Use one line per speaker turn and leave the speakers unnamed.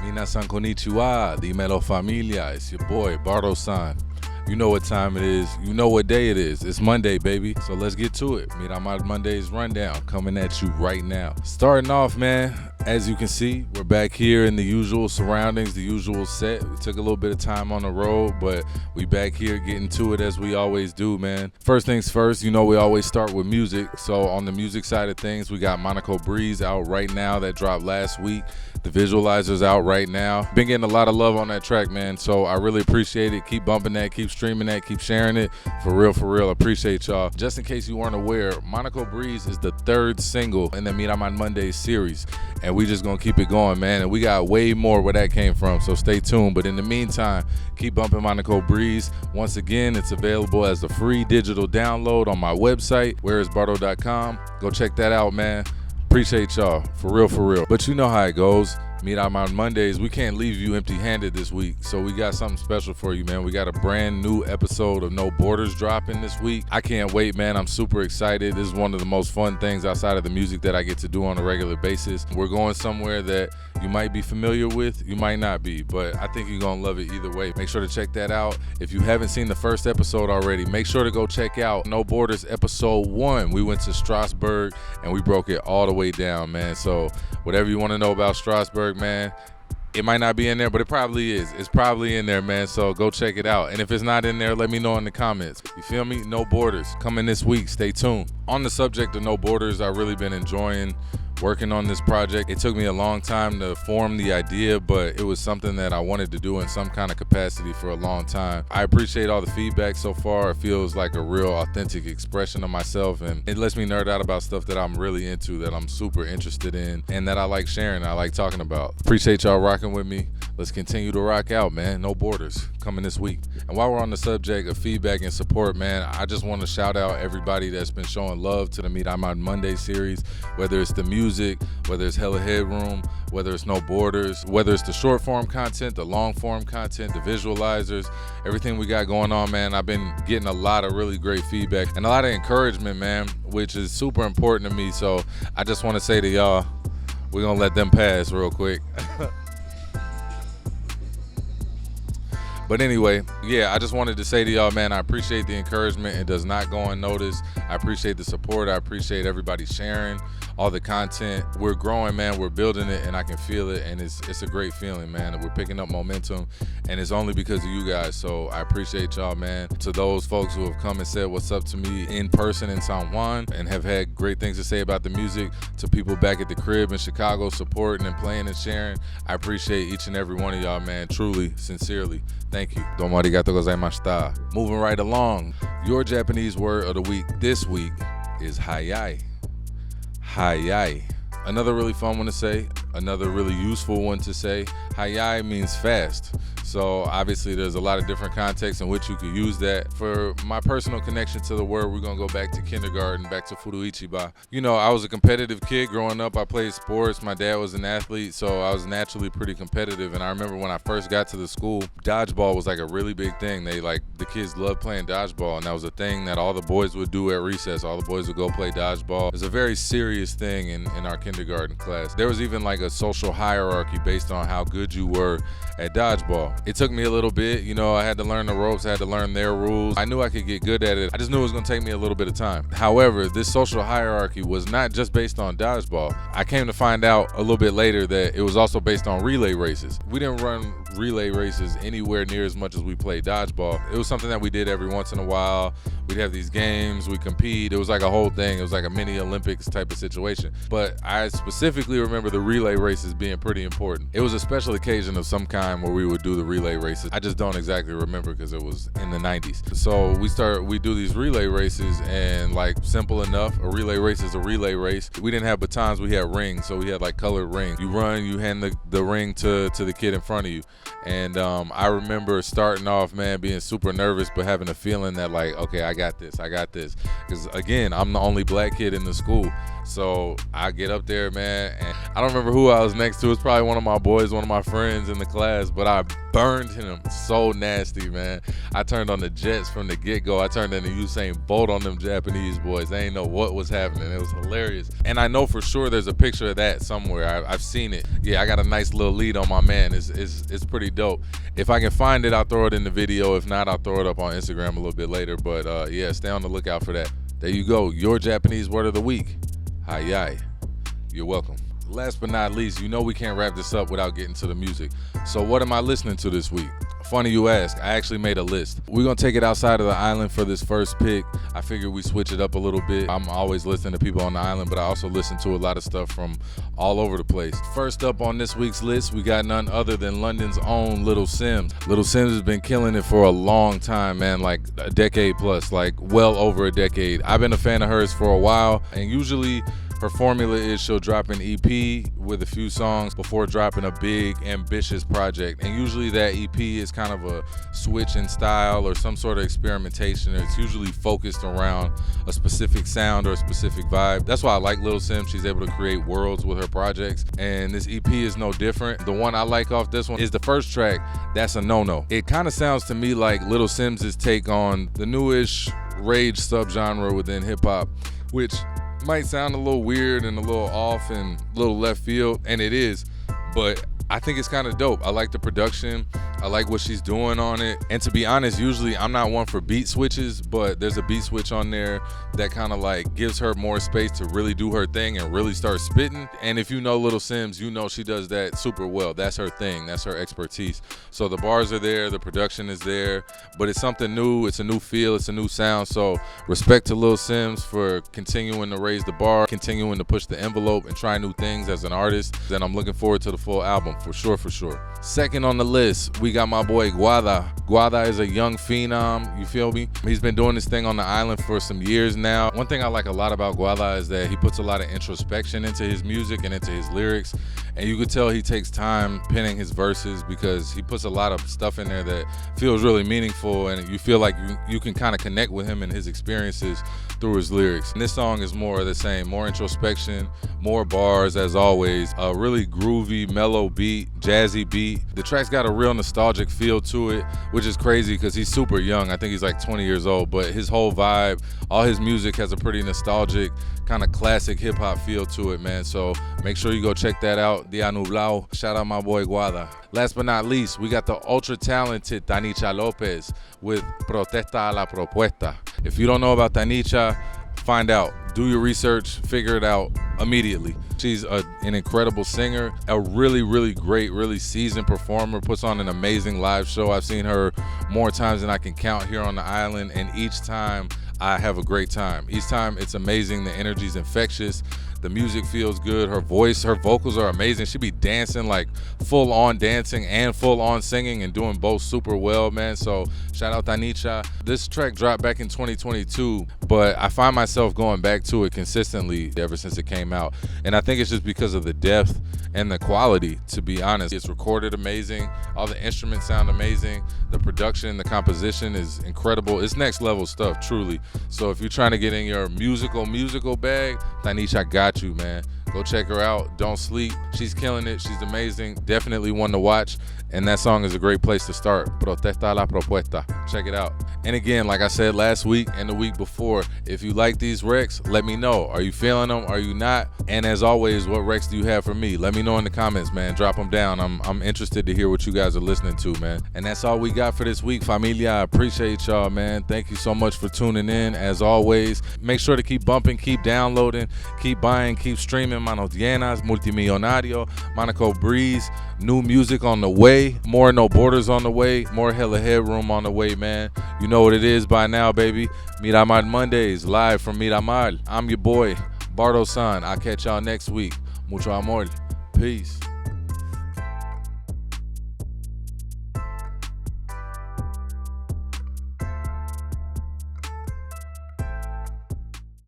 Minasan konnichiwa, dímelo familia. It's your boy, Bardo San. You know what time it is. You know what day it is. It's Monday, baby. So let's get to it. Miramar Mondayz rundown coming at you right now. Starting off, man, as you can see, we're back here in the usual surroundings, the usual set. We took a little bit of time on the road, but we back here getting to it as we always do, man. First things first, you know we always start with music. So on the music side of things, we got Monaco Breeze out right now. That dropped last week. The Visualizer's out right now. Been getting a lot of love on that track, man. So I really appreciate it. Keep bumping that, keep streaming that, keep sharing it. For real, appreciate y'all. Just in case you weren't aware, Monaco Breeze is the third single in the Miramar Mondayz series. And we just gonna keep it going, man. And we got way more where that came from, so stay tuned. But in the meantime, keep bumping Monaco Breeze. Once again, it's available as a free digital download on my website, whereisbardo.com. Go check that out, man. Appreciate y'all, for real. But you know how it goes. Miramar Mondayz, we can't leave you empty-handed this week, so we got something special for you, man. We got a brand new episode of No Borders dropping this week. I can't wait, man. I'm super excited. This is one of the most fun things outside of the music that I get to do on a regular basis. We're going somewhere that you might be familiar with, you might not be, but I think you're gonna love it either way. Make sure to check that out. If you haven't seen the first episode already, make sure to go check out No Borders episode 1. We went to Strasbourg and we broke it all the way down, man. So whatever you want to know about Strasbourg, man, it might not be in there, but it probably is. It's probably in there, man. So go check it out. And if it's not in there, let me know in the comments. You feel me? No Borders coming this week. Stay tuned. On the subject of No Borders, I've really been enjoying working on this project. It took me a long time to form the idea, but it was something that I wanted to do in some kind of capacity for a long time. I appreciate all the feedback so far. It feels like a real authentic expression of myself, and it lets me nerd out about stuff that I'm really into, that I'm super interested in, and that I like sharing, I like talking about. Appreciate y'all rocking with me. Let's continue to rock out, man. No Borders coming this week. And while we're on the subject of feedback and support, man, I just want to shout out everybody that's been showing love to the Miramar Mondayz series, whether it's the music, whether it's Hella Headroom, whether it's No Borders, whether it's the short form content, the long form content, the visualizers, everything we got going on, man. I've been getting a lot of really great feedback and a lot of encouragement, man, which is super important to me. So I just want to say to y'all, we're going to let them pass real quick. But anyway, yeah, I just wanted to say to y'all, man, I appreciate the encouragement. It does not go unnoticed. I appreciate the support. I appreciate everybody sharing all the content. We're growing, man. We're building it, and I can feel it, and it's a great feeling, man. We're picking up momentum, and it's only because of you guys, so I appreciate y'all, man. To those folks who have come and said what's up to me in person in San Juan and have had great things to say about the music, to people back at the crib in Chicago supporting and playing and sharing, I appreciate each and every one of y'all, man, truly, sincerely. Thank you. Domo arigato gozaimashita. Moving right along, your Japanese word of the week this week is hayai. Hayai. Another really fun one to say, another really useful one to say. Hayai means fast. So obviously there's a lot of different contexts in which you could use that. For my personal connection to the word, we're gonna go back to kindergarten, back to Furuichiba. You know, I was a competitive kid growing up. I played sports. My dad was an athlete, so I was naturally pretty competitive. And I remember when I first got to the school, dodgeball was like a really big thing. The kids loved playing dodgeball, and that was a thing that all the boys would do at recess. All the boys would go play dodgeball. It was a very serious thing in our kindergarten class. There was even like a social hierarchy based on how good you were at dodgeball. It took me a little bit, you know, I had to learn the ropes, I had to learn their rules. I knew I could get good at it. I just knew it was gonna take me a little bit of time. However, this social hierarchy was not just based on dodgeball. I came to find out a little bit later that it was also based on relay races. We didn't run relay races anywhere near as much as we played dodgeball. It was something that we did every once in a while. We'd have these games, we compete. It was like a whole thing. It was like a mini Olympics type of situation. But I specifically remember the relay races being pretty important. It was a special occasion of some kind where we would do the relay races. I just don't exactly remember because it was in the 90s. So we do these relay races, and like simple enough, a relay race is a relay race. We didn't have batons, we had rings. So we had like colored rings. You run, you hand the ring to the kid in front of you. And I remember starting off, man, being super nervous, but having a feeling that like, okay, I got this. Because again, I'm the only black kid in the school. So I get up there, man, and I don't remember who I was next to. It's probably one of my boys, one of my friends in the class, but I burned him so nasty, man. I turned on the jets from the get-go. I turned into Usain Bolt on them Japanese boys. They ain't know what was happening. It was hilarious. And I know for sure there's a picture of that somewhere. I've seen it. Yeah, I got a nice little lead on my man. It's pretty dope. If I can find it, I'll throw it in the video. If not, I'll throw it up on Instagram a little bit later. But yeah, stay on the lookout for that. There you go. Your Japanese word of the week. Hayai. You're welcome. Last but not least, you know we can't wrap this up without getting to the music. So what am I listening to this week? Funny you ask. I actually made a list. We're going to take it outside of the island for this first pick. I figured we switch it up a little bit. I'm always listening to people on the island, but I also listen to a lot of stuff from all over the place. First up on this week's list, we got none other than London's own Little Simz. Little Simz has been killing it for a long time, man, like a decade plus, like well over a decade. I've been a fan of hers for a while, and usually her formula is she'll drop an EP with a few songs before dropping a big, ambitious project. And usually that EP is kind of a switch in style or some sort of experimentation. It's usually focused around a specific sound or a specific vibe. That's why I like Lil Sim. She's able to create worlds with her projects. And this EP is no different. The one I like off this one is the first track, That's a No-No. It kind of sounds to me like Lil Sim's take on the newish rage subgenre within hip-hop, which might sound a little weird and a little off and a little left field, and it is, but I think it's kind of dope. I like the production. I like what she's doing on it. And to be honest, usually I'm not one for beat switches, but there's a beat switch on there that kind of like gives her more space to really do her thing and really start spitting. And if you know Little Simz, you know she does that super well. That's her thing. That's her expertise. So the bars are there, the production is there, but it's something new. It's a new feel. It's a new sound. So respect to Lil Simz for continuing to raise the bar, continuing to push the envelope and try new things as an artist. And I'm looking forward to the full album for sure, for sure. Second on the list, we got my boy Guada. Guada is a young phenom, you feel me? He's been doing this thing on the island for some years now. One thing I like a lot about Guada is that he puts a lot of introspection into his music and into his lyrics. And you could tell he takes time penning his verses because he puts a lot of stuff in there that feels really meaningful, and you feel like you can kind of connect with him and his experiences through his lyrics. And this song is more of the same, more introspection, more bars as always, a really groovy, mellow beat, jazzy beat. The track's got a real nostalgic feel to it, which is crazy because he's super young. I think he's like 20 years old, but his whole vibe, all his music has a pretty nostalgic, kind of classic hip hop feel to it, man. So make sure you go check that out. Dia Nublao. Shout out my boy Guada. Last but not least, we got the ultra talented Tanicha Lopez with Protesta a la Propuesta. If you don't know about Tanicha, find out. Do your research, figure it out immediately. She's an incredible singer, a really, really great, really seasoned performer, puts on an amazing live show. I've seen her more times than I can count here on the island, and each time I have a great time. Each time it's amazing. The energy's infectious. The music feels good. Her voice, her vocals are amazing. She be dancing, like full on dancing and full on singing, and doing both super well, man. So shout out Tanicha. This track dropped back in 2022, but I find myself going back to it consistently ever since it came out. And I think it's just because of the depth and the quality, to be honest. It's recorded amazing. All the instruments sound amazing. The production, the composition is incredible. It's next level stuff, truly. So if you're trying to get in your musical bag, Tanicha got you, man. Go check her out. Don't sleep. She's killing it. She's amazing. Definitely one to watch. And that song is a great place to start. Protesta a la Propuesta. Check it out. And again, like I said last week and the week before, if you like these recs, let me know. Are you feeling them? Are you not? And as always, what recs do you have for me? Let me know in the comments, man. Drop them down. I'm interested to hear what you guys are listening to, man. And that's all we got for this week, Familia. I appreciate y'all, man. Thank you so much for tuning in. As always, make sure to keep bumping, keep downloading, keep buying, keep streaming. Manos Llenas, Multimillonario, Monaco Breeze. New music on the way. More No Borders on the way. More Hella Headroom on the way, man. You know what it is by now, baby. Miramar Mondayz, live from Miramar. I'm your boy, Bardo San. I'll catch y'all next week. Mucho amor. Peace.